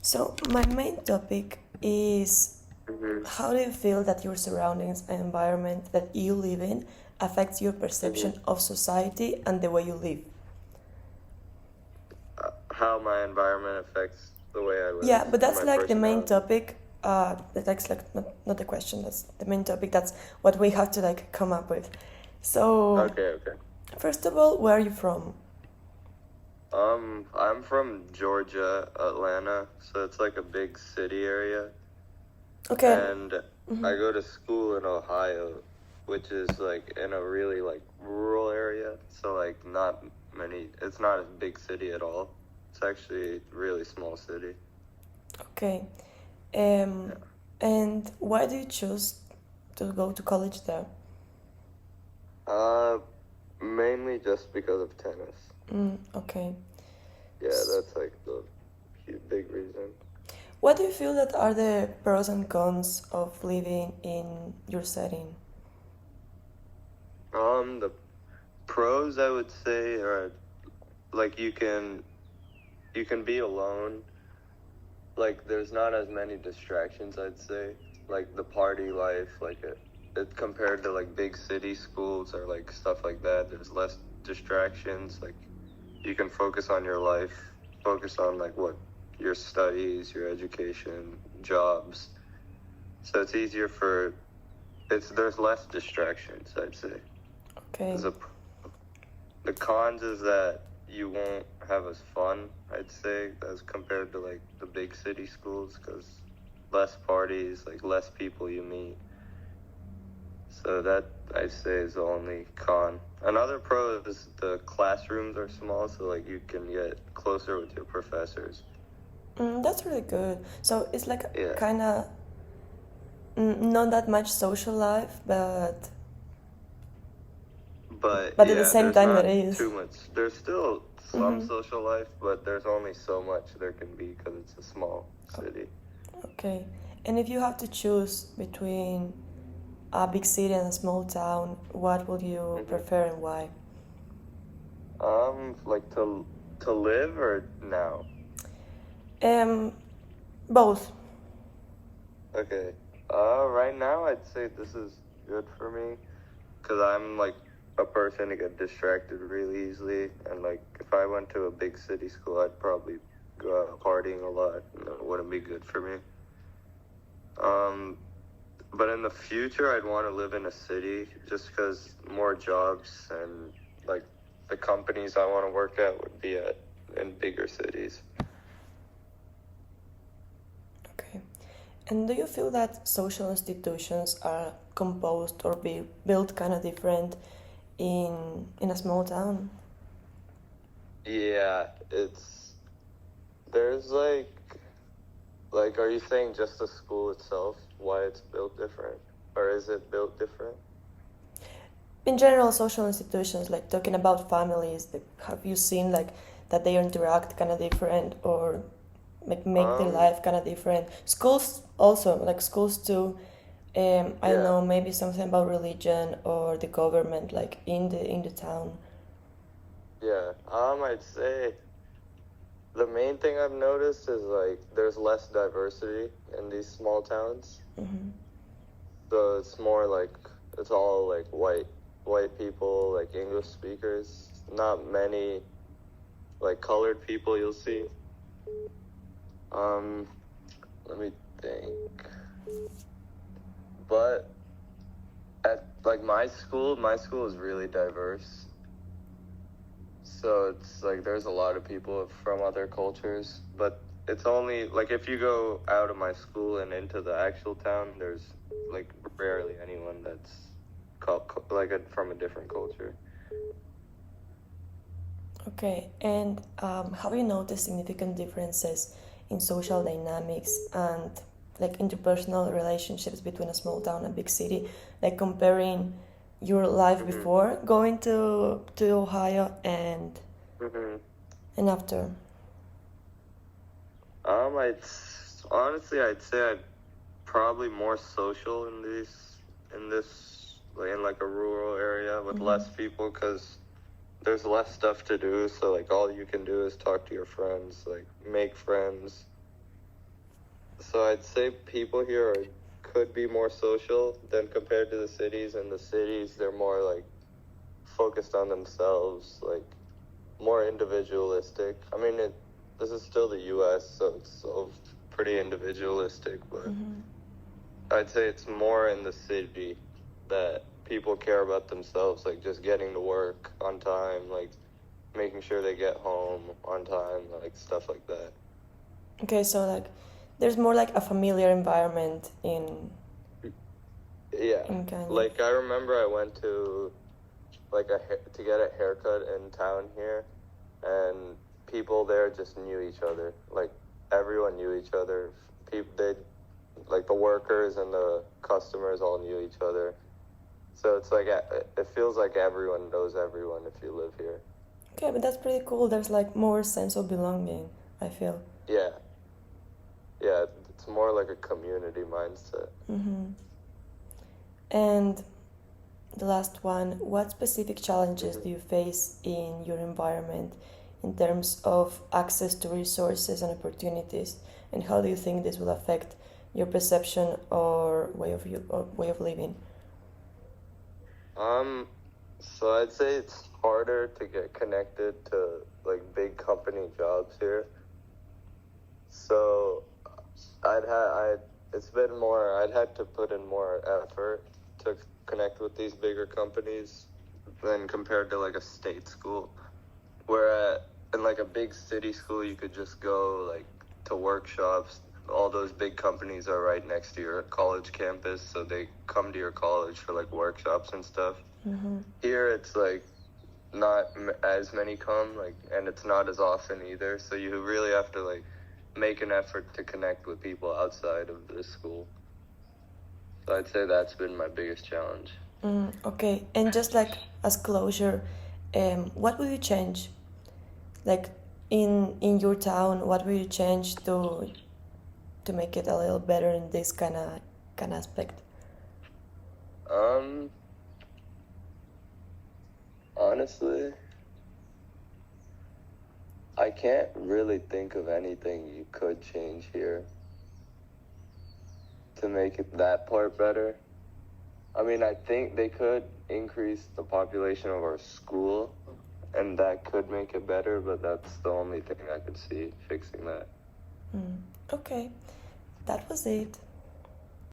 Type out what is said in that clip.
So my main topic is hmm how do you feel that your surroundings and environment that you live in affects your hmm perception of society and the way you live? How my environment affects the way I live Yeah, but and that's my like the main personality. topic. That's like not the question. That's the main topic. That's what we have to like come up with. So Okay, okay. first of all, where are you from? I'm from Georgia, Atlanta, so it's like a big city area, Okay. and I go to school in Ohio, which is like in a really like rural area, so like not many. It's not a big city at all. It's actually a really small city. Okay. Um, and why do you choose to go to college there? Uh, Mainly just because of tennis. Okay. Yeah, that's like the big reason. What do you feel that are the pros and cons of living in your setting? The pros I would say are like you can be alone. Like there's not as many distractions, I'd say. Like the party life, like it compared to like big city schools or like stuff like that, there's less distractions. Like you can focus on your life, focus on like what your studies, your education, jobs. So it's easier for it's there's less distractions, I'd say. Okay. As a The cons is that you won't have as fun, I'd say, as compared to like the big city schools, because less parties, like less people you meet. So that I'd say is the only con. Another pro is the classrooms are small, so like you can get closer with your professors. That's really good. So it's like Yeah, kind of not that much social life, but but at the yeah, same there's time there not is. too much. There's still some Mm-hmm. social life, but there's only so much there can be because it's a small city. Okay. And if you have to choose between a big city and a small town, what would you hmm prefer and why? Like to live or now? Um, both. Okay. Right now I'd say this is good for me because I'm like a person to get distracted really easily, and like if I went to a big city school, I'd probably go out partying a lot, and it wouldn't be good for me. Um, but in the future, I'd want to live in a city just because more jobs and like the companies I want to work at would be at in bigger cities. Okay. And do you feel that social institutions are composed or built kind of different in a small town? Yeah, it's there's are you saying just the school itself, why it's built different? Or is it built different? In general, social institutions, like talking about families, have you seen like that they interact kind of different or make their Um, life kind of different? Schools also, like schools too. I don't yeah. know, maybe something about religion or the government, like in the town. Yeah. I'd say the main thing I've noticed is like there's less diversity in these small towns. Hmm. So it's more like it's all like white people, like English speakers. Not many like colored people you'll see. Um, Let me think. But at like my school is really diverse. So it's like there's a lot of people from other cultures, but it's only like if you go out of my school and into the actual town, there's like rarely anyone that's from a different culture. Okay, and have you noticed significant differences in social dynamics and like interpersonal relationships between a small town and big city, like comparing your life hmm before going to Ohio hmm and after? I'd say I'm probably more social in this like in like a rural area with Hmm. less people because there's less stuff to do. So like all you can do is talk to your friends, like make friends. So I'd say people here could be more social than compared to the cities. In the cities, they're more like focused on themselves, like more individualistic. I mean, this is still the U.S., so it's still pretty individualistic, but I'd say it's more in the city that people care about themselves, like just getting to work on time, like making sure they get home on time, like stuff like that. Okay, so like there's more like a familiar environment in kind of... Like I remember I went to like to get a haircut in town here, and people there just knew each other. Like everyone knew each other. Like the workers and the customers all knew each other. So it's like it feels like everyone knows everyone if you live here. Okay, but that's pretty cool. There's like more sense of belonging, I feel. Yeah, it's more like a community mindset. And the last one, what specific challenges do you face in your environment in terms of access to resources and opportunities, and how do you think this will affect your perception or way of living? So I'd say it's harder to get connected to like big company jobs here. So I'd had to put in more effort to connect with these bigger companies than compared to like a state school, where in like a big city school you could just go like to workshops. All those big companies are right next to your college campus, so they come to your college for like workshops and stuff. Here it's like not as many come, like, and it's not as often either, so you really have to like make an effort to connect with people outside of this school. So I'd say that's been my biggest challenge. Okay, and just like as closure, what would you change? Like in your town, what would you change to make it a little better in this kind of aspect? Honestly, I can't really think of anything you could change here to make it that part better. I mean, I think they could increase the population of our school, and that could make it better, but that's the only thing I could see fixing that. Okay, that was it.